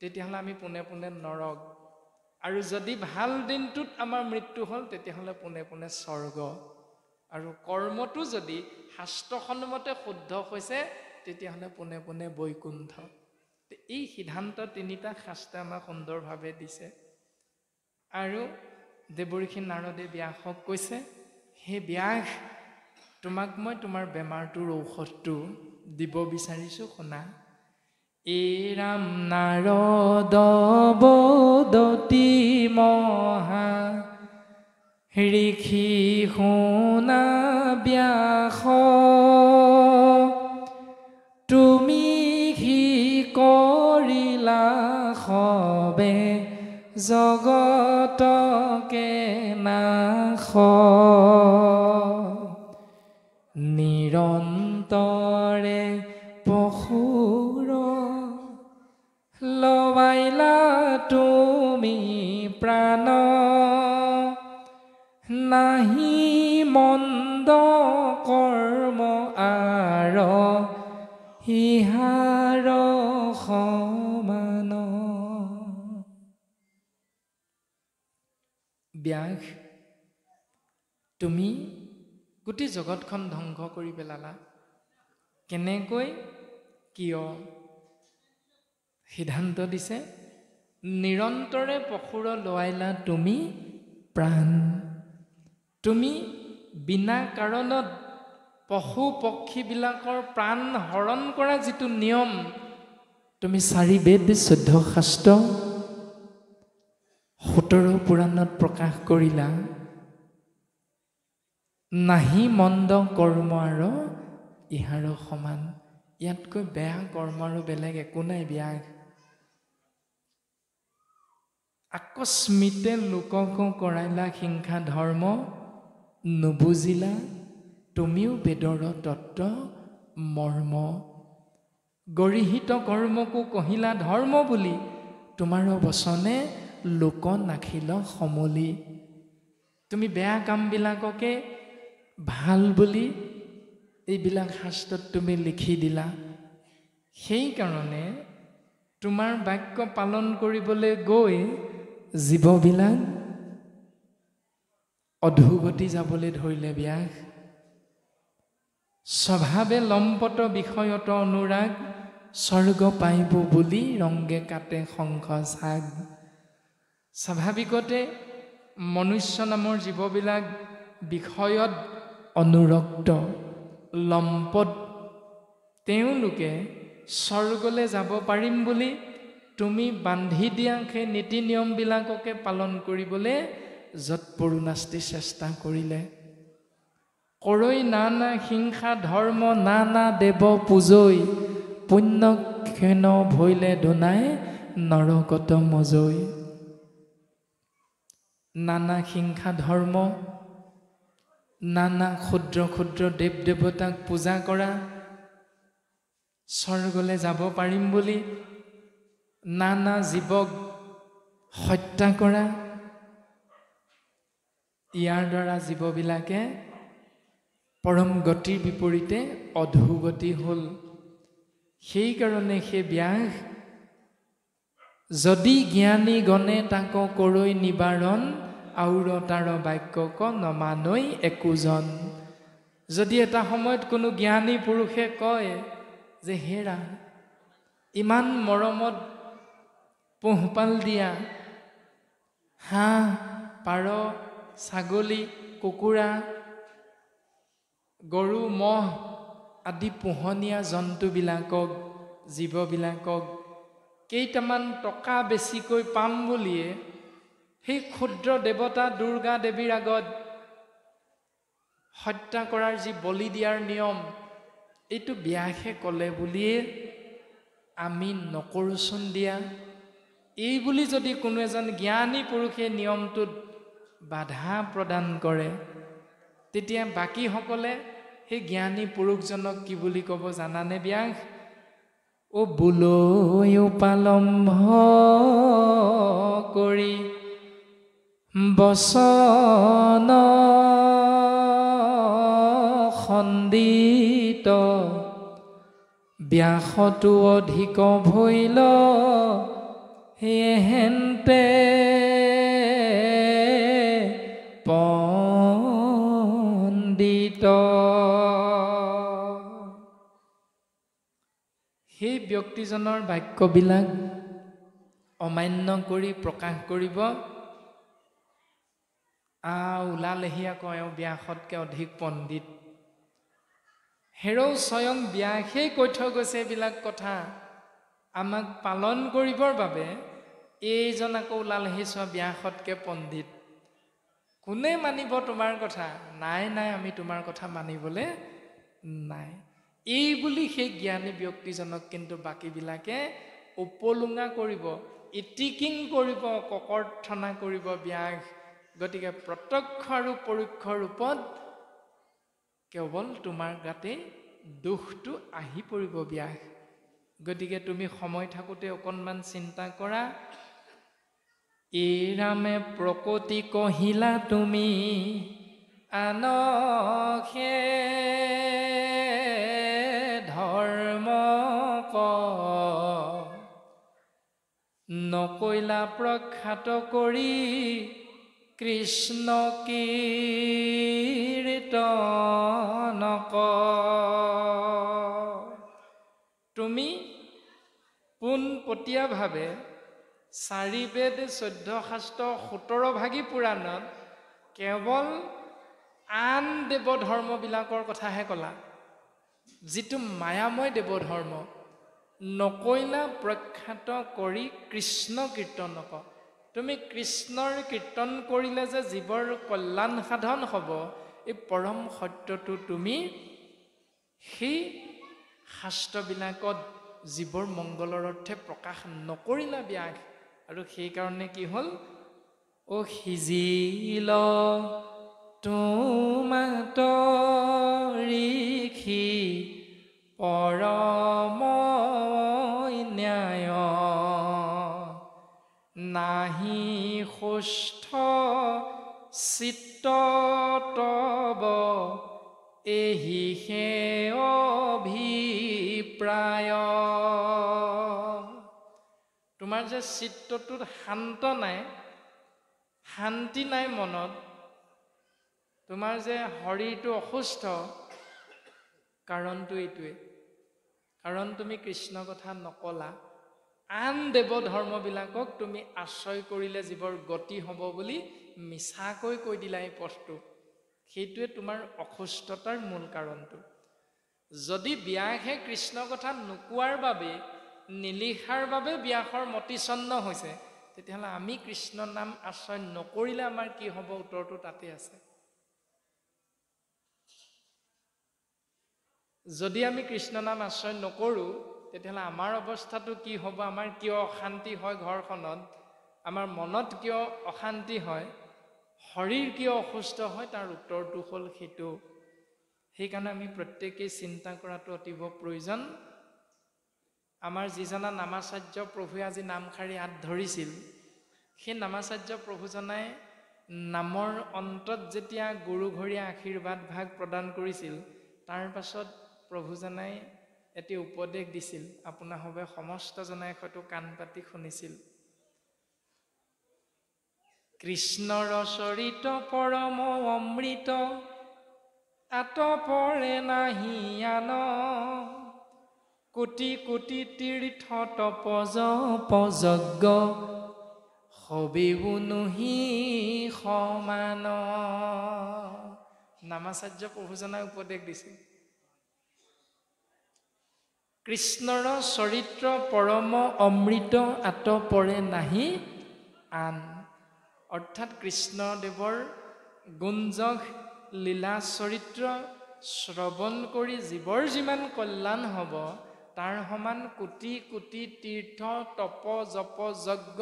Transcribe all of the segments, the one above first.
তেতিয়াহ'লে আমি পোনে পোনে নৰক, আৰু যদি ভাল দিনটোত আমাৰ মৃত্যু হ'ল তেতিয়াহ'লে পোনে পোনে স্বৰ্গ, আৰু কৰ্মটো যদি শাস্ত্ৰসন্মতে শুদ্ধ হৈছে তেতিয়াহ'লে পোনে পোনে বৈকুণ্ঠ। এই সিদ্ধান্ত তিনিটা শাস্ত্ৰে আমাক সুন্দৰভাৱে দিছে। আৰু দেৱঋষি নাৰদে ব্যাসক কৈছে, হে ব্যাস, তোমাক মই তোমাৰ বেমাৰটোৰ ঔষধটো দিব বিচাৰিছোঁ, শুনা। এৰাম নাৰদ বদতি মহা ঋষি শুনা ব্যাস, তুমি সি কৰিলা সবে জগতকে নাশ, নিৰন্তৰে পশুৰ লৱাইলা তুমি প্ৰাণ, নাহি মন্দ কৰ্ম আৰ ইহাৰ সমান। ব্যাস, তুমি গোটেই জগতখন ধ্বংস কৰি পেলালা। কেনেকৈ, কিয়? সিদ্ধান্ত দিছে, নিৰন্তৰে পশুৰ লোৱাইলা তুমি প্ৰাণ। তুমি বিনা কাৰণত পশু পক্ষীবিলাকৰ প্ৰাণ হৰণ কৰা যিটো নিয়ম, তুমি 4 বেদ 14 শাস্ত্ৰ 17 পুৰাণত প্ৰকাশ কৰিলা। নাহি মন্দ কৰ্ম আৰু ইহাৰ সমান। ইয়াতকৈ বেয়া কৰ্ম আৰু বেলেগ একো নাই ব্যাস। আকস্মিতে লোকক কৰাইলা হিংসা ধৰ্ম, নুবুজিলা তুমিও বেদৰ তত্ত্ব মৰ্ম। গৰিহিত কৰ্মকো কহিলা ধৰ্ম বুলি, তোমাৰ বচনে লোক নাখিল সমলি। তুমি বেয়া কামবিলাককে ভাল বুলি এইবিলাক শাস্ত্ৰত তুমি লিখি দিলা। সেইকাৰণে তোমাৰ বাক্য পালন কৰিবলৈ গৈ জীৱবিলাক অধোগতি যাবলৈ ধৰিলে ব্যাস। স্বভাৱে লম্পট বিষয়ত অনুৰাগ, স্বৰ্গ পাইব বুলি ৰংগে কাটে শংখ চাগ। স্বাভাৱিকতে মনুষ্য নামৰ জীৱবিলাক বিষয়ত অনুৰক্ত, লম্পট। তেওঁলোকে স্বৰ্গলৈ যাব পাৰিম বুলি তুমি বান্ধি দিয়া সেই নীতি নিয়মবিলাককে পালন কৰিবলৈ যৎপৰোনাস্তি চেষ্টা কৰিলে। কৰৈ নানা হিংসা ধৰ্ম নানা দেৱ পূজৈ, পুণ্য ক্ষণ ভৈলে দোনাই নৰকত মজৈ। নানা হিংসা ধৰ্ম, নানা ক্ষুদ্ৰ ক্ষুদ্ৰ দেৱ দেৱতাক পূজা কৰা, স্বৰ্গলৈ যাব পাৰিম বুলি নানা জীৱক হত্যা কৰা, ইয়াৰ দ্বাৰা জীৱবিলাকে পৰম গতিৰ বিপৰীতে অধোগতি হ'ল। সেইকাৰণে সেই ব্যাস, যদি জ্ঞানী গণে তাক কৰৈ নিবাৰণ, আউৰ তাৰ বাক্যক নমানৈ একোজন। যদি এটা সময়ত কোনো জ্ঞানী পুৰুষে কয় যে হেৰা, ইমান মৰমত পোহপাল দিয়া হাঁহ পাৰ ছাগলী কুকুৰা গৰু মহ আদি পোহনীয়া জন্তুবিলাকক জীৱবিলাকক কেইটামান টকা বেছিকৈ পাম বুলিয়ে সেই ক্ষুদ্ৰ দেৱতা দুৰ্গা দেৱীৰ আগত হত্যা কৰাৰ যি বলি দিয়াৰ নিয়ম, এইটো ব্যাসে ক'লে বুলিয়ে আমি নকৰোচোন দিয়া। এই বুলি যদি কোনো এজন জ্ঞানী পুৰুষে নিয়মটোত বাধা প্ৰদান কৰে, তেতিয়া বাকীসকলে সেই জ্ঞানী পুৰুষজনক কি বুলি ক'ব জানানে ব্যাস? ও বুলৈ উপালম্ভ কৰি বচন খণ্ডিত, ব্যাসতো অধিক ভৈল হেহেন্তে পণ্ডিত। সেই ব্যক্তিজনৰ বাক্যবিলাক অমান্য কৰি প্ৰকাশ কৰিব, ওলালেহি আকৌ এওঁ ব্যাসতকৈ অধিক পণ্ডিত। হেৰৌ স্বয়ং ব্যাসেই কৈ থৈ গৈছে এইবিলাক কথা আমাক পালন কৰিবৰ বাবে। এইজন আকৌ ওলালেহি চোৱা ব্যাসতকৈ পণ্ডিত। কোনে মানিব তোমাৰ কথা? নাই নাই, আমি তোমাৰ কথা মানিবলৈ নাই। এই বুলি সেই জ্ঞানী ব্যক্তিজনক কিন্তু বাকীবিলাকে উপলুঙা কৰিব, ইটিকিং কৰিব, ককৰ্থনা কৰিব ব্যাস। গতিকে প্ৰত্যক্ষ আৰু পৰোক্ষ ৰূপত কেৱল তোমাৰ গাতে দুখটো আহি পৰিব ব্যাস। গতিকে তুমি সময় থাকোঁতে অকণমান চিন্তা কৰা। এইৰামে প্ৰকৃতি কহিলা তুমি আনহে ধৰ্ম ক, নকৈলা প্ৰখ্যাত কৰি কৃষ্ণ কীৰ্তন ক। তুমি পোনপটীয়াভাৱে 4 বেদ 14 শাস্ত্ৰ 17 ভাগী পুৰাণত কেৱল আন দেৱ ধৰ্মবিলাকৰ কথাহে ক'লা, যিটো মায়াময় দেৱ ধৰ্ম। নকৈলা প্ৰখ্যাত কৰি কৃষ্ণ কীৰ্তন ক। তুমি কৃষ্ণৰ কীৰ্তন কৰিলে যে জীৱৰ কল্যাণ সাধন হ'ব, এই পৰম সত্যটো তুমি সেই শাস্ত্ৰবিলাকত জীৱৰ মংগলৰ অৰ্থে প্ৰকাশ নকৰিলা ব্যাস। আৰু সেইকাৰণে কি হ'ল? অ সিজিল তোমাত ঋষি পৰম ন্যায়, নাহি সুস্থ চিত্ত তব এহি হে অভিপ্ৰায়। তোমাৰ যে চিত্তটোত শান্ত নাই, শান্তি নাই মনত, তোমাৰ যে শৰীৰটো অসুস্থ, কাৰণটো এইটোৱে। কাৰণ তুমি কৃষ্ণ কথা নকলা। আন দেৱ ধৰ্মবিলাকক তুমি আশ্ৰয় কৰিলে জীৱৰ গতি হ'ব বুলি মিছাকৈ কৈ দিলা এই পথটো। সেইটোৱে তোমাৰ অসুস্থতাৰ মূল কাৰণটো। যদি ব্যাসে কৃষ্ণ কথা নোকোৱাৰ বাবে, নিলিখাৰ বাবে ব্যাসৰ মতিচন্ন হৈছে, তেতিয়াহ'লে আমি কৃষ্ণ নাম আশ্ৰয় নকৰিলে আমাৰ কি হ'ব? উত্তৰটো তাতে আছে। যদি আমি কৃষ্ণ নাম আশ্ৰয় নকৰোঁ, তেতিয়াহ'লে আমাৰ অৱস্থাটো কি হ'ব? আমাৰ কিয় অশান্তি হয় ঘৰখনত, আমাৰ মনত কিয় অশান্তি হয়, শৰীৰ কিয় অসুস্থ হয়, তাৰ উত্তৰটো হ'ল সেইটো। সেইকাৰণে আমি প্ৰত্যেকেই চিন্তা কৰাটো অতীৱ প্ৰয়োজন। আমাৰ যিজনা নামাচাৰ্য প্ৰভুৱে আজি নামশাৰী হাত ধৰিছিল, সেই নামাচাৰ্য প্ৰভুজনাই নামৰ অন্তত যেতিয়া গুৰুঘৰীয়া আশীৰ্বাদ ভাগ প্ৰদান কৰিছিল, তাৰ পাছত প্ৰভুজনাই এটি উপদেশ দিছিল। আপোনাসৱে সমস্তজনাই হয়তো কাণ পাতি শুনিছিল। কৃষ্ণৰ চৰিত পৰম অমৃত, আতপৰে নাহি আন, কোটি কোটি তীৰ্থ তপ জপ যজ্ঞ, হবিও নুহি সমান। নামাচাৰ্য প্ৰভুজনাই উপদেশ দিছিল। কৃষ্ণৰ চৰিত্ৰ পৰম অমৃত, আতপৰে নাহি আন। অৰ্থাৎ কৃষ্ণদেৱৰ গুঞ্জক লীলা চৰিত্ৰ শ্ৰৱণ কৰি জীৱৰ যিমান কল্যাণ হ'ব, তাৰ সমান কোটি কোটি তীৰ্থ তপ জপ যজ্ঞ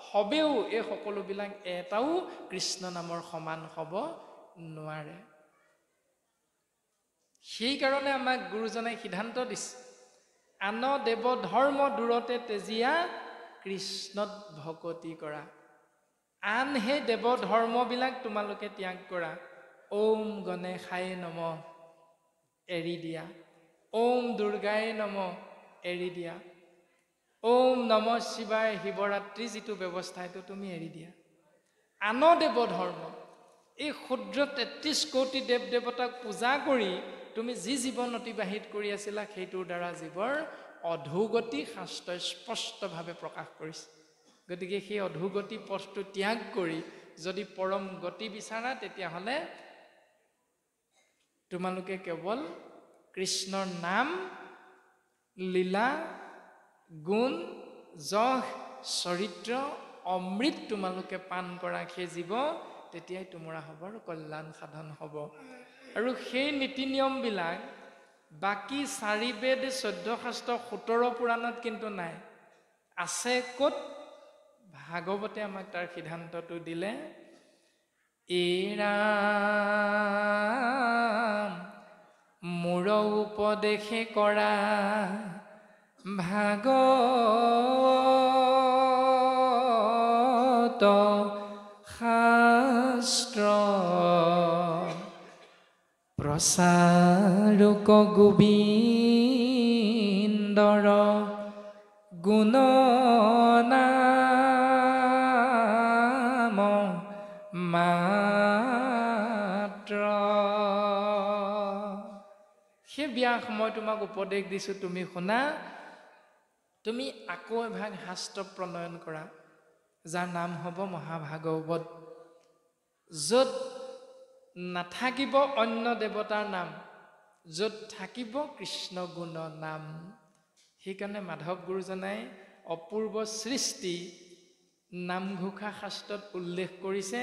হবেও এই সকলোবিলাক এটাও কৃষ্ণ নামৰ সমান হ'ব নোৱাৰে। সেইকাৰণে আমাক গুৰুজনাই সিদ্ধান্ত দিছে, আন দেৱ ধৰ্ম দূৰতে তেজীয়া কৃষ্ণত ভকতি কৰা। আন সেই দেৱ ধৰ্মবিলাক তোমালোকে ত্যাগ কৰা। ওম গণেশায় নমঃ এৰি দিয়া, ওম দুৰ্গায় নমঃ এৰি দিয়া, ওম নম শিৱায় শিৱৰাত্ৰি যিটো ব্যৱস্থা এইটো তুমি এৰি দিয়া। আন দেৱ ধৰ্ম এই ক্ষুদ্ৰ ৩৩ কোটি দেৱ দেৱতাক পূজা কৰি তুমি যি জীৱন অতিবাহিত কৰি আছিলা সেইটোৰ দ্বাৰা জীৱৰ অধোগতি শাস্ত্ৰই স্পষ্টভাৱে প্ৰকাশ কৰিছে। গতিকে সেই অধোগতি পথটো ত্যাগ কৰি যদি পৰম গতি বিচাৰা তেতিয়াহ'লে তোমালোকে কেৱল কৃষ্ণৰ নাম লীলা গুণ যশ চৰিত্ৰ অমৃত তোমালোকে পান কৰা সেই জীৱ তেতিয়াই তোমাৰ হ'ব আৰু কল্যাণ সাধন হ'ব। আৰু সেই নীতি নিয়মবিলাক বাকী 4 বেদ 14 শাস্ত্ৰ 17 পুৰাণত কিন্তু নাই। আছে ক'ত? ভাগৱতে আমাক তাৰ সিদ্ধান্তটো দিলে। এৰাম মোৰ উপদেশে কৰা ভাগৱত শাস্ত্ৰ প্ৰচাৰক গোবিন্দৰ গুণনাম মাত্ৰ। সেই ব্যাস মই তোমাক উপদেশ দিছো, তুমি শুনা। তুমি আকৌ এভাগ শাস্ত্ৰ প্ৰণয়ন কৰা যাৰ নাম হ'ব মহাভাগৱত, য'ত নাথাকিব অন্য দেৱতাৰ নাম, য'ত থাকিব কৃষ্ণ গুণ নাম। সেইকাৰণে মাধৱ গুৰুজনাই অপূৰ্ব সৃষ্টি নামঘোষা শাস্ত্ৰত উল্লেখ কৰিছে।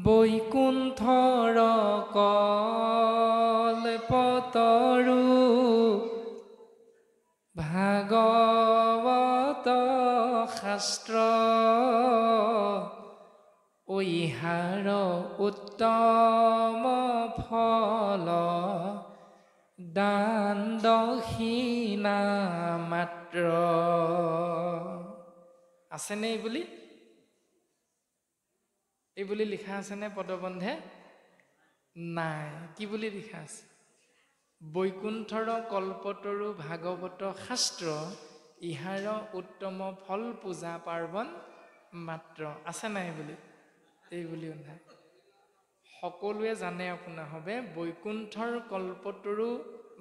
বৈকুণ্ঠৰ কল্পতৰু ভাগৱত শাস্ত্ৰ ঐহাৰ উত্তম ফল দান দক্ষিণা মাত্ৰ। আছেনে এই বুলি লিখা আছেনে পদবন্ধে? নাই। কি বুলি লিখা আছে? বৈকুণ্ঠৰ কল্পতৰু ভাগৱত শাস্ত্ৰ ইহাৰ উত্তম ফল পূজা পাৰ্বণ মাত্ৰ। আছে নাই এই বুলি নাই। সকলোৱে জানে আপোনাৰ হবে বৈকুণ্ঠৰ কল্পতৰু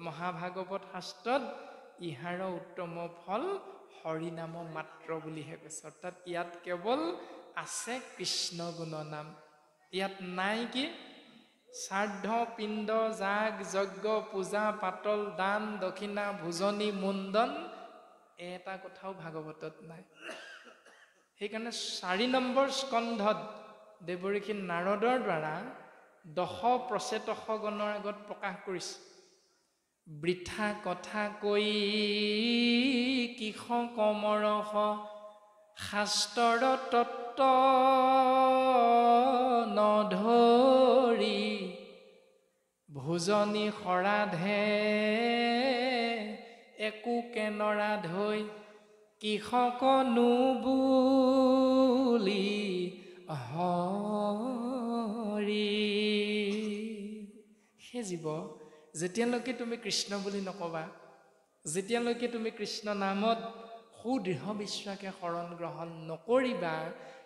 মহাভাগৱত শাস্ত্ৰত ইহাৰ উত্তম ফল হৰিনাম মাত্ৰ বুলিহে কৈছে। অৰ্থাৎ ইয়াত কেৱল আছে কৃষ্ণ গুণ নাম। ইয়াত নাই কি শ্ৰাদ্ধ পিণ্ড যাগ যজ্ঞ পূজা পাতল দান দক্ষিণা ভোজনী মুণ্ডন এটা কথাও ভাগৱতত নাই। সেইকাৰণে 4 নম্বৰ স্কন্ধত দেৱঋষি নাৰদৰ দ্বাৰা 10 প্ৰচেতসগণৰ আগত প্ৰকাশ কৰিছে। বৃথা কথা কৈ কিষ কমৰস শাস্ত্ৰৰ তত্ত্ব নধৰি ভোজনী সৰাধে একো কেনৰা ধৈ কিষক নুবুলি হৰি। সেই জীৱ যেতিয়ালৈকে তুমি কৃষ্ণ বুলি নকবা, যেতিয়ালৈকে তুমি কৃষ্ণ নামত সুদৃঢ় বিশ্বাসে শৰণ গ্ৰহণ নকৰিবা,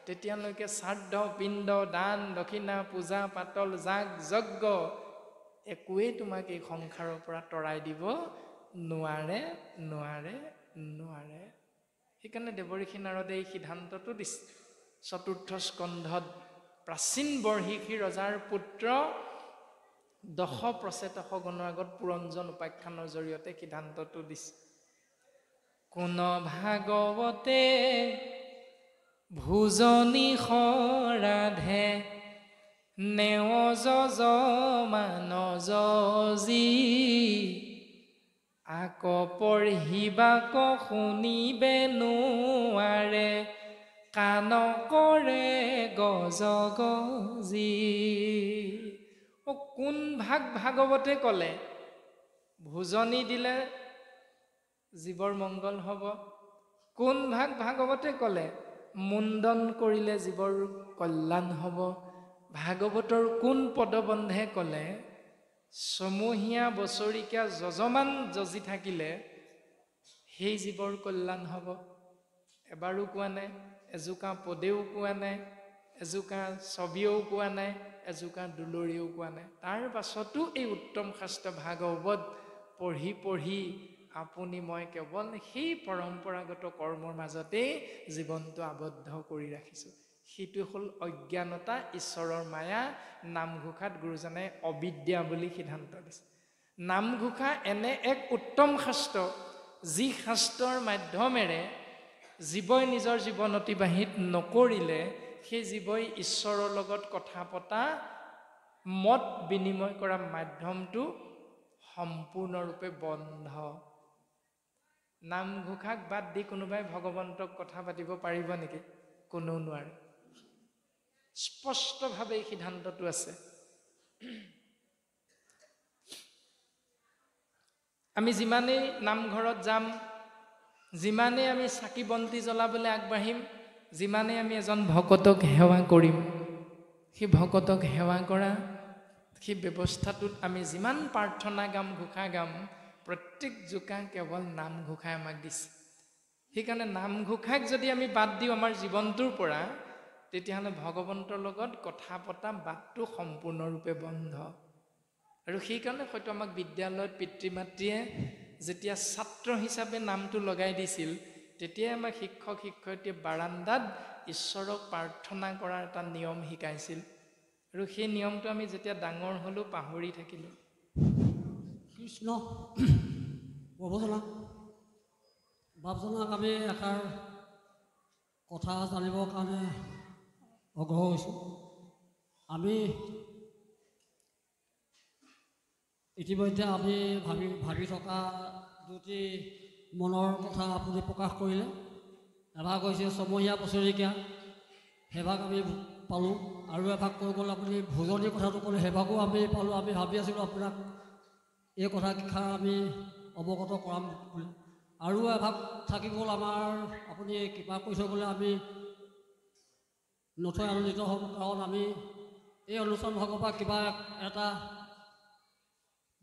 তেতিয়ালৈকে শ্ৰাদ্ধ পিণ্ড দান দক্ষিণা পূজা পাতল যাগ যজ্ঞ একোৱেই তোমাক এই সংসাৰৰ পৰা তৰাই দিব নোৱাৰে। সেইকাৰণে দেৱঋষি নাৰদে এই সিদ্ধান্তটো দিছে। 4ৰ্থ স্কন্ধত প্ৰাচীন বৰ্হিষী ৰজাৰ পুত্ৰ 10 প্ৰচেতসগণৰ আগত পুৰঞ্জন উপাখ্যানৰ জৰিয়তে সিদ্ধান্তটো দিছে। কোন ভাগৱতে ভোজনী সৰাধে নেও যজমান যজি আক পঢ়িবাক শুনিবে নোৱাৰে কাণ কৰে গজ গজি। কোন ভাগ ভাগৱতে ক'লে ভোজনী দিলে জীৱৰ মংগল হ'ব? কোন ভাগ ভাগৱতে ক'লে মুণ্ডন কৰিলে জীৱৰ কল্যাণ হ'ব? ভাগৱতৰ কোন পদবন্ধে ক'লে ছমহীয়া বছৰিকীয়া যজমান যজি থাকিলে সেই জীৱৰ কল্যাণ হ'ব। এবাৰো কোৱা নাই, এজোকা পদেও কোৱা নাই, এজোকা ছবিও কোৱা নাই, এজোকা দুলৰিও কোৱা নাই। তাৰ পাছতো এই উত্তম শাস্ত্ৰ ভাগৱত পঢ়ি পঢ়ি আপুনি মই কেৱল সেই পৰম্পৰাগত কৰ্মৰ মাজতেই জীৱনটো আবদ্ধ কৰি ৰাখিছোঁ। সেইটো হ'ল অজ্ঞানতা, ঈশ্বৰৰ মায়া। নামঘোষাত গুৰুজনাই অবিদ্যা বুলি সিদ্ধান্ত দিছে। নামঘোষা এনে এক উত্তম শাস্ত্ৰ, যি শাস্ত্ৰৰ মাধ্যমেৰে জীৱই নিজৰ জীৱন অতিবাহিত নকৰিলে সেই জীৱই ঈশ্বৰৰ লগত কথা পতা, মত বিনিময় কৰা মাধ্যমটো সম্পূৰ্ণৰূপে বন্ধ। নামঘোষাক বাদ দি কোনোবাই ভগৱন্তক কথা পাতিব পাৰিব নেকি? কোনেও নোৱাৰে। স্পষ্টভাৱে এই সিদ্ধান্তটো আছে। আমি যিমানেই নামঘৰত যাম, যিমানেই আমি চাকি বন্তি জ্বলাবলৈ আগবাঢ়িম, যিমানেই আমি এজন ভকতক সেৱা কৰিম, সেই ভকতক সেৱা কৰা সেই ব্যৱস্থাটোত আমি যিমান প্ৰাৰ্থনা গাম, ঘোষা গাম, প্ৰত্যেক জোকা কেৱল নামঘোষাই আমাক দিছে। সেইকাৰণে নামঘোষাক যদি আমি বাদ দিওঁ আমাৰ জীৱনটোৰ পৰা, তেতিয়াহ'লে ভগৱন্তৰ লগত কথা পতা বাটটো সম্পূৰ্ণৰূপে বন্ধ। আৰু সেইকাৰণে হয়তো আমাক বিদ্যালয়ত পিতৃ মাতৃয়ে যেতিয়া ছাত্ৰ হিচাপে নামটো লগাই দিছিল, তেতিয়াই আমাক শিক্ষক শিক্ষয়িত্ৰীয়ে বাৰান্দাত ঈশ্বৰক প্ৰাৰ্থনা কৰাৰ এটা নিয়ম শিকাইছিল। আৰু সেই নিয়মটো আমি যেতিয়া ডাঙৰ হ'লোঁ পাহৰি থাকিলোঁ। কৃষ্ণ প্ৰভুজনাক, বাপজনাক আমি এষাৰ কথা জানিবৰ কাৰণে আগ্ৰহ হৈছোঁ। আমি ইতিমধ্যে আমি ভাবি থকা দুটি মনৰ কথা আপুনি প্ৰকাশ কৰিলে। এভাগ হৈছে ছমহীয়া বছৰেকীয়া, সেইভাগ আমি পালোঁ। আৰু এভাগ কৈ গ'ল আপুনি ভোজনীৰ কথাটো ক'লে, সেইভাগো আমি পালোঁ। আমি ভাবি আছিলোঁ আপোনাক এই কথাকেইষাৰ আমি অৱগত কৰাম বুলি। আৰু এভাগ থাকি গ'ল আমাৰ, আপুনি কৃপা কৰি থৈ গ'লে আমি নথৈ আনন্দিত হ'ম। কাৰণ আমি এই অনুষ্ঠান ভাগৰ পৰা কিবা এটা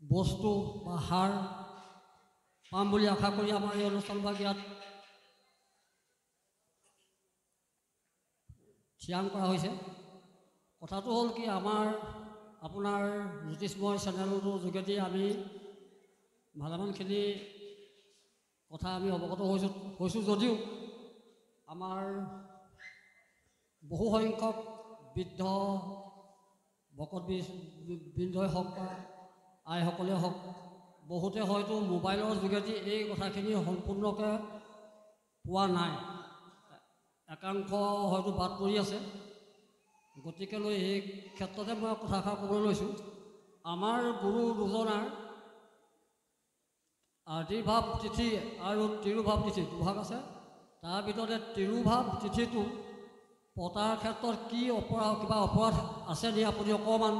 বস্তু বা সাৰ পাম বুলি আশা কৰি আমাৰ এই অনুষ্ঠান ভাগ ইয়াত থিৰাং কৰা হৈছে। কথাটো হ'ল কি, আপোনাৰ জ্যোতিষময় চেনেলটোৰ যোগেদি আমি ভালেমানখিনি কথা আমি অৱগত হৈছোঁ যদিও আমাৰ বহু সংখ্যক বৃদ্ধ ভকত বৃন্দই হওক বা আইসকলে হওক, বহুতে হয়তো মোবাইলৰ যোগেদি এই কথাখিনি সম্পূৰ্ণকৈ পোৱা নাই। একাংশ হয়তো বাদ পৰি আছে। গতিকেলৈ এই ক্ষেত্ৰতে মই কথাষাৰ ক'বলৈ লৈছোঁ। আমাৰ গুৰু দুজনাৰ আদিৰ্ভাৱ তিথি আৰু তিৰুভাৱ তিথি দুভাগ আছে। তাৰ ভিতৰতে তিৰুভাৱ তিথিটো পতাৰ ক্ষেত্ৰত কিবা অপৰাধ আছে নি? আপুনি অকণমান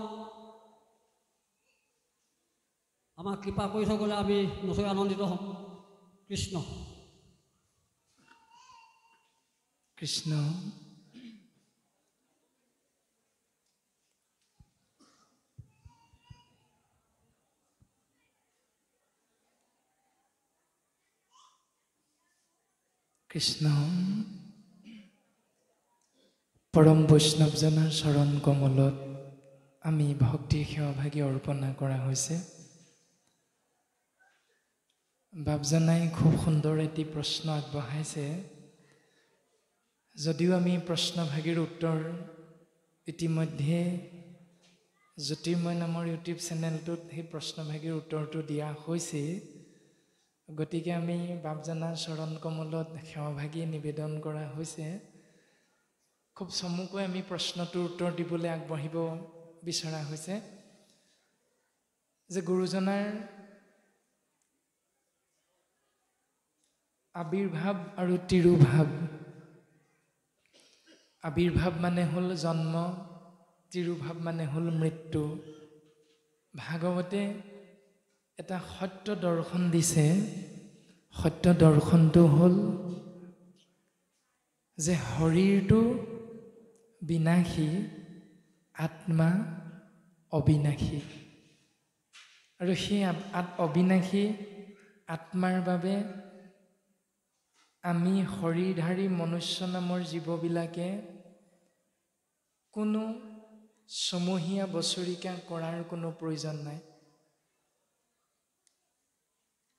আমাক কৃপা কৰি থৈ গ'লে আমি নথৈ আনন্দিত হ'ম। কৃষ্ণ কৃষ্ণ। কৃষ্ণ। পৰম বৈষ্ণৱজনাৰ চৰণ কমলত আমি ভক্তিৰ সেৱাভাগী অৰ্পণা কৰা হৈছে। বাপজনাই খুব সুন্দৰ এটি প্ৰশ্ন আগবঢ়াইছে। যদিও আমি প্ৰশ্নভাগীৰ উত্তৰ ইতিমধ্যে জ্যোতিৰ্ময় নামৰ ইউটিউব চেনেলটোত সেই প্ৰশ্নভাগীৰ উত্তৰটো দিয়া হৈছে, গতিকে আমি বাপজনাৰ চৰণ কমলত সেৱাভাগী নিবেদন কৰা হৈছে। খুব চমুকৈ আমি প্ৰশ্নটোৰ উত্তৰ দিবলৈ আগবাঢ়িব বিচৰা হৈছে যে গুৰুজনাৰ আবিৰ্ভাৱ আৰু তিৰুভাৱ। আবিৰ্ভাৱ মানে হ'ল জন্ম, তিৰুভাৱ মানে হ'ল মৃত্যু। ভাগৱতে এটা সত্য দৰ্শন দিছে। সত্য দৰ্শনটো হ'ল যে শৰীৰটো বিনাশী, আত্মা অবিনাশী। আৰু সেই অবিনাশী আত্মাৰ বাবে আমি শৰীৰধাৰী মনুষ্য নামৰ জীৱবিলাকে কোনো ছমহীয়া বছৰিকা কৰাৰ কোনো প্ৰয়োজন নাই।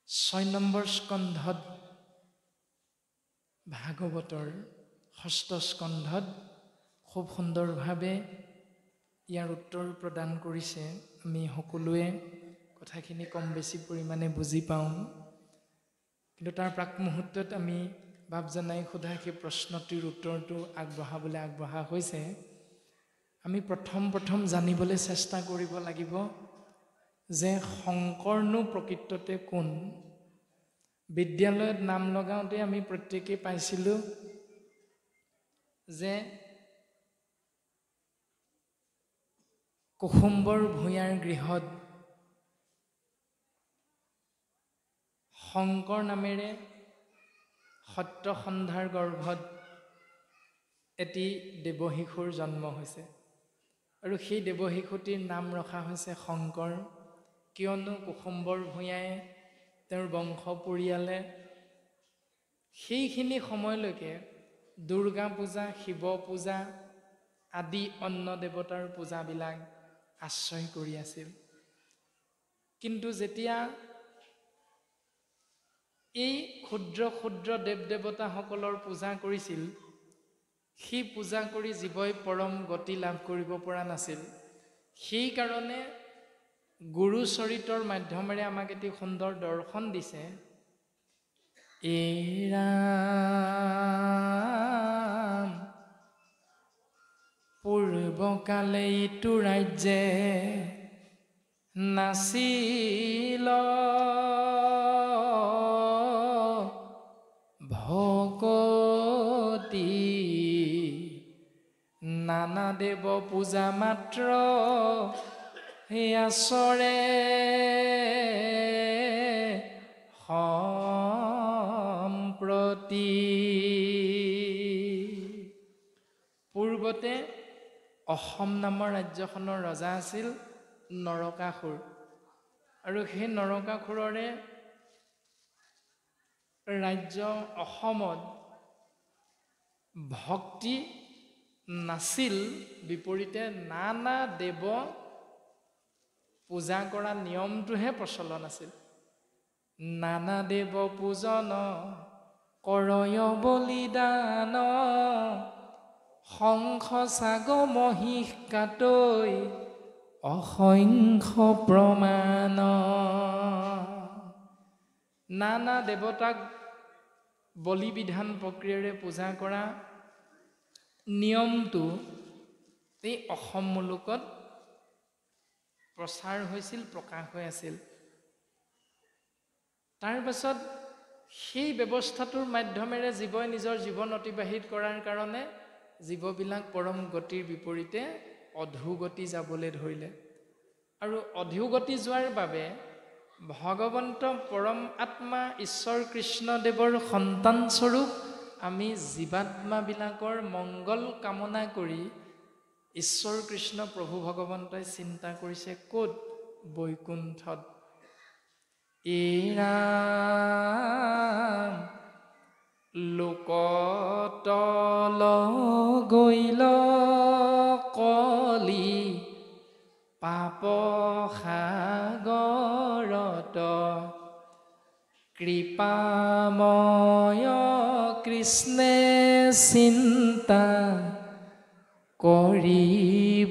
6 নম্বৰ স্কন্ধত ভাগৱতৰ 6ষ্ঠ স্কন্ধত খুব সুন্দৰভাৱে ইয়াৰ উত্তৰ প্ৰদান কৰিছে। আমি সকলোৱে কথাখিনি কম বেছি পৰিমাণে বুজি পাওঁ, কিন্তু তাৰ প্ৰাক মুহূৰ্তত আমি ভাৱ জনাই সোধা সেই প্ৰশ্নটিৰ উত্তৰটো আগবঢ়াবলৈ আগবঢ়া হৈছে। আমি প্ৰথম জানিবলৈ চেষ্টা কৰিব লাগিব যে শংকৰনো প্ৰকৃততে কোন। বিদ্যালয়ত নাম লগাওঁতে আমি প্ৰত্যেকেই পাইছিলোঁ যে কুসুম্বৰ ভূঞাৰ গৃহত শংকৰ নামেৰে সত্যসন্ধাৰ গৰ্ভত এটি দেৱশিশুৰ জন্ম হৈছে, আৰু সেই দেৱশিশুটিৰ নাম ৰখা হৈছে শংকৰ। কিয়নো কুসুম্বৰ ভূঞাই তেওঁৰ বংশ পৰিয়ালে সেইখিনি সময়লৈকে দুৰ্গা পূজা, শিৱ পূজা আদি অন্য দেৱতাৰ পূজাবিলাক আশ্ৰয় কৰি আছিল। কিন্তু যেতিয়া এই ক্ষুদ্ৰ ক্ষুদ্ৰ দেৱ দেৱতাসকলৰ পূজা কৰিছিল, সেই পূজা কৰি জীৱই পৰম গতি লাভ কৰিব পৰা নাছিল। সেইকাৰণে গুৰু চৰিতৰ মাধ্যমেৰে আমাক এটি সুন্দৰ দৰ্শন দিছে। ৰাম পূৰ্বকালে ইটো ৰাজ্যে নাছিল ভকতি, নানা দেৱ পূজা মাত্ৰ আচৰে সম্প্ৰতি। পূৰ্বতে অসম নামৰ ৰাজ্যখনৰ ৰজা আছিল নৰকাসুৰ, আৰু সেই নৰকাসুৰৰে ৰাজ্য অসমত ভক্তি নাছিল, বিপৰীতে নানা দেৱ পূজা কৰা নিয়মটোহে প্ৰচলন আছিল। নানা দেৱ পূজন কৰয় বলিদান, শংখ চাগ মহিষ কাটৈ অসংখ্য প্ৰমাণ। নানা দেৱতাক বলি বিধান প্ৰক্ৰিয়াৰে পূজা কৰা নিয়মটো এই অসম মুলুকত প্ৰচাৰ হৈছিল, প্ৰকাশ হৈ আছিল। তাৰ পাছত সেই ব্যৱস্থাটোৰ মাধ্যমেৰে জীৱই নিজৰ জীৱন অতিবাহিত কৰাৰ কাৰণে জীৱবিলাক পৰম গতিৰ বিপৰীতে অধোগতি যাবলৈ ধৰিলে, আৰু অধোগতি যোৱাৰ বাবে ভগৱন্ত পৰম আত্মা ঈশ্বৰ কৃষ্ণদেৱৰ সন্তানস্বৰূপ আমি জীৱাত্মাবিলাকৰ মংগল কামনা কৰি ঈশ্বৰ কৃষ্ণ প্ৰভু ভগৱন্তই চিন্তা কৰিছে ক'ত? বৈকুণ্ঠত। ৰাম লোকতল গৈল কলি পাপ সাগৰত, কৃপাময় কৃষ্ণে চিন্তা কৰি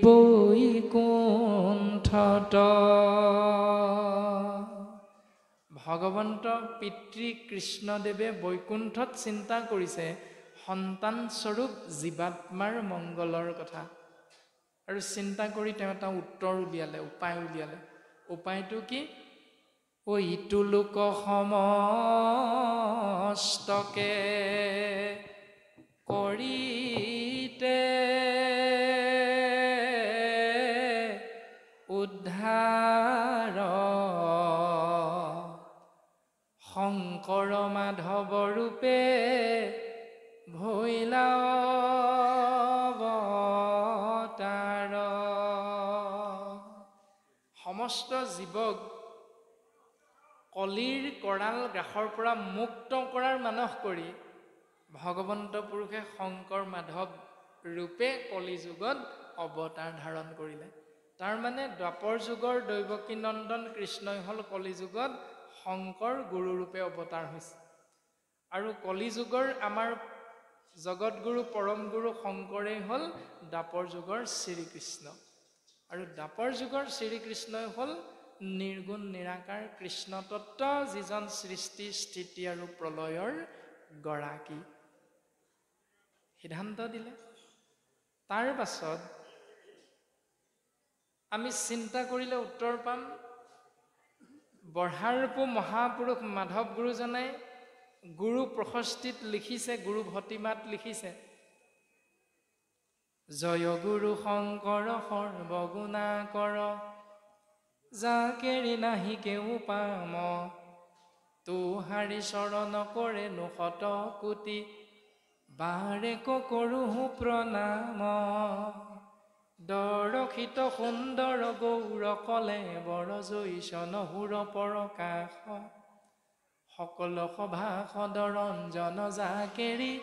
বৈকুণ্ঠত। ভগৱন্ত পিতৃ কৃষ্ণদেৱে বৈকুণ্ঠত চিন্তা কৰিছে সন্তানস্বৰূপ জীৱাত্মাৰ মংগলৰ কথা, আৰু চিন্তা কৰি তেওঁ এটা উত্তৰ উলিয়ালে, উপায় উলিয়ালে। উপায়টো কি? ইটো লোক সমস্তকে কৰিতে উদ্ধাৰ, শংকৰ মাধৱ ৰূপে ভৈলা অৱতাৰ। সমস্ত জীৱক কলিৰ কৰাল গ্ৰাসৰ পৰা মুক্ত কৰাৰ মানস কৰি ভগৱন্ত পুৰুষে শংকৰ মাধৱ ৰূপে কলিযুগত অৱতাৰ ধাৰণ কৰিলে। তাৰ মানে দ্বাপৰ যুগৰ দৈৱকী নন্দন কৃষ্ণই হ'ল কলিযুগত শংকৰ গুৰু ৰূপে অৱতাৰ হৈছে। আৰু কলিযুগৰ আমাৰ জগতগুৰু পৰম গুৰু শংকৰেই হ'ল দ্বাপৰ যুগৰ শ্ৰীকৃষ্ণ। আৰু দ্বাপৰ যুগৰ শ্ৰীকৃষ্ণই হ'ল নিৰ্গুণ নিৰাকাৰ কৃষ্ণ তত্ত্ব, যিজন সৃষ্টি স্থিতি আৰু প্ৰলয়ৰ গৰাকী। সিদ্ধান্ত দিলে। তাৰ পাছত আমি চিন্তা কৰিলে উত্তৰ পাম, বঢ়াৰপো মহাপুৰুষ মাধৱ গুৰুজনাই গুৰু প্ৰশস্তিত লিখিছে, গুৰু ভতিমাত লিখিছে, জয় গুৰু শংকৰ সৰ্বগুণাকৰ, যাকেৰি নাহি কেও পাম, তোহাৰি চৰণ কৰে নো শত কোটি, বাৰে কৰো প্ৰণাম। দৰক্ষিত সুন্দৰ গৌৰ কলে বৰ জৈচন সুৰ প্ৰকাশ, সকল সভা সদৰঞ্জন যাকেৰি,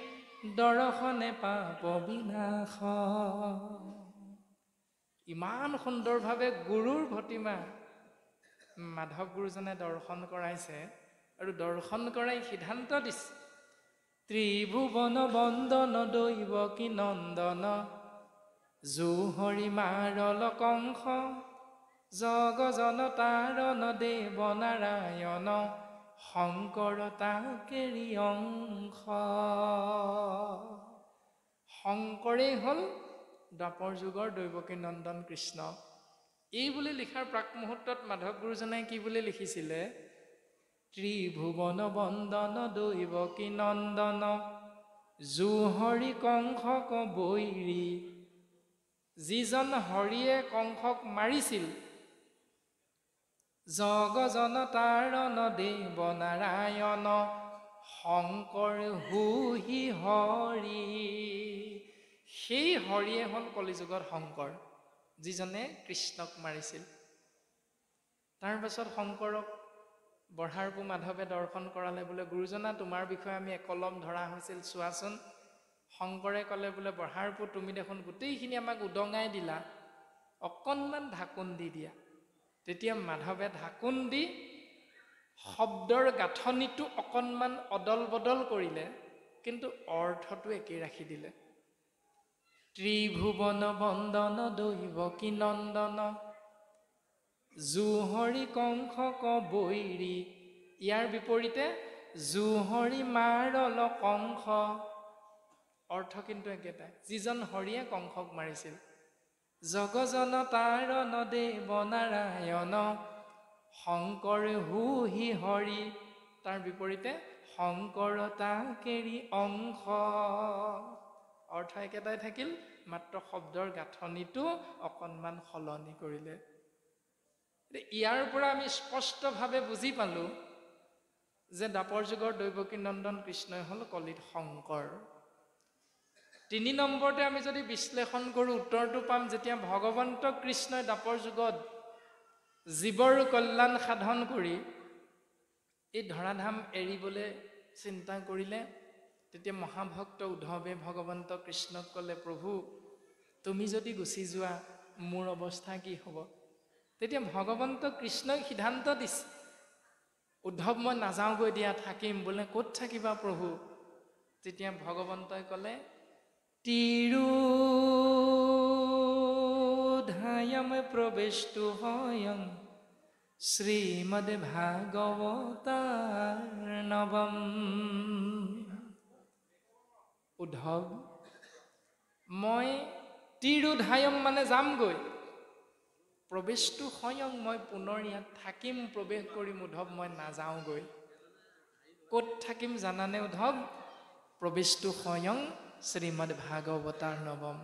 দৰ্শনে পাপ বিনাশ। ইমান সুন্দৰভাৱে গুৰুৰ ভতিমা মাধৱ গুৰুজনে দৰ্শন কৰাইছে, আৰু দৰ্শন কৰাই সিদ্ধান্ত দিছে, ত্ৰিভুৱন বন্দন দৈৱকী নন্দন, জুহৰি মাৰল কংস, জগজন তাৰণ দেৱ নাৰায়ণ, শংকৰ তাকেৰি অংশ। শংকৰেই হ'ল দ্বাপৰ যুগৰ দৈৱকী নন্দন কৃষ্ণ। এই বুলি লিখাৰ প্ৰাক মুহূৰ্তত মাধৱ গুৰুজনাই কি বুলি লিখিছিলে, ত্ৰিভুৱন বন্দন দৈৱকী নন্দন, জুহৰি কংসক বৈৰী। যিজন হৰিয়ে কংসক মাৰিছিল, জগজন তাৰণ দেৱ নাৰায়ণ, শংকৰ হুহি হৰি। সেই হৰিয়ে হ'ল কলিযুগৰ শংকৰ, যিজনে কৃষ্ণক মাৰিছিল। তাৰ পাছত শংকৰক বঢ়াৰপো মাধৱে দৰ্শন কৰালে, বোলে গুৰুজনা তোমাৰ বিষয়ে আমি একলম ধৰা হৈছিল, চোৱাচোন। শংকৰে ক'লে, বোলে বঢ়াৰপো তুমি দেখোন গোটেইখিনি আমাক উদঙাই দিলা, অকণমান ঢাকোন দি দিয়া। তেতিয়া মাধৱে ঢাকোন দি শব্দৰ গাঁথনিটো অকণমান অদল বদল কৰিলে, কিন্তু অৰ্থটো একেই ৰাখি দিলে। ত্ৰিভুৱন বন্দন দৈৱকী নন্দন, জুহৰি কংসক বৈৰী। ইয়াৰ বিপৰীতে জুহৰি মাৰল কংস, অৰ্থ কিন্তু একেটাই, যিজন হৰিয়ে কংসক মাৰিছিল। জগজন তাৰণ দেৱ নাৰায়ণ, শংকৰ হুহি হৰি। তাৰ বিপৰীতে শংকৰ তাকেৰি অংশ, অৰ্থ একেটাই থাকিল, মাত্ৰ শব্দৰ গাঁথনিটো অকণমান সলনি কৰিলে। ইয়াৰ পৰা আমি স্পষ্টভাৱে বুজি পালো যে দ্বাপৰ যুগৰ দৈৱকী নন্দন কৃষ্ণই হ'ল কলিত শংকৰ। ৩ নম্বৰতে আমি যদি বিশ্লেষণ কৰোঁ, উত্তৰটো পাম, যেতিয়া ভগৱন্ত কৃষ্ণই দ্বাপৰ যুগত জীৱৰ কল্যাণ সাধন কৰি এই ধৰাধাম এৰিবলৈ চিন্তা কৰিলে, তেতিয়া মহাভক্ত উদ্ধৱে ভগৱন্ত কৃষ্ণক ক'লে, প্ৰভু তুমি যদি গুচি যোৱা মোৰ অৱস্থা কি হ'ব? তেতিয়া ভগৱন্ত কৃষ্ণই সিদ্ধান্ত দিছে, উদ্ধৱ মই নাযাওঁগৈ দিয়া, থাকিম। বোলে ক'ত থাকিবা প্ৰভু? তেতিয়া ভগৱন্তই ক'লে, তিৰোধায়ম প্ৰৱেশটো হয়ং শ্ৰীমদ ভাগৱতাৰ নৱম। উদ্ধৱ মই তিৰোধায়ম মানে যামগৈ, প্ৰৱেশটো হয়ং মই পুনৰ ইয়াত থাকিম, প্ৰৱেশ কৰিম। উদ্ধৱ মই নাযাওঁগৈ। ক'ত থাকিম জানানে উদ্ধৱ? প্ৰৱেশটো হয়ং শ্ৰীমদ ভাগৱতাৰ নৱম।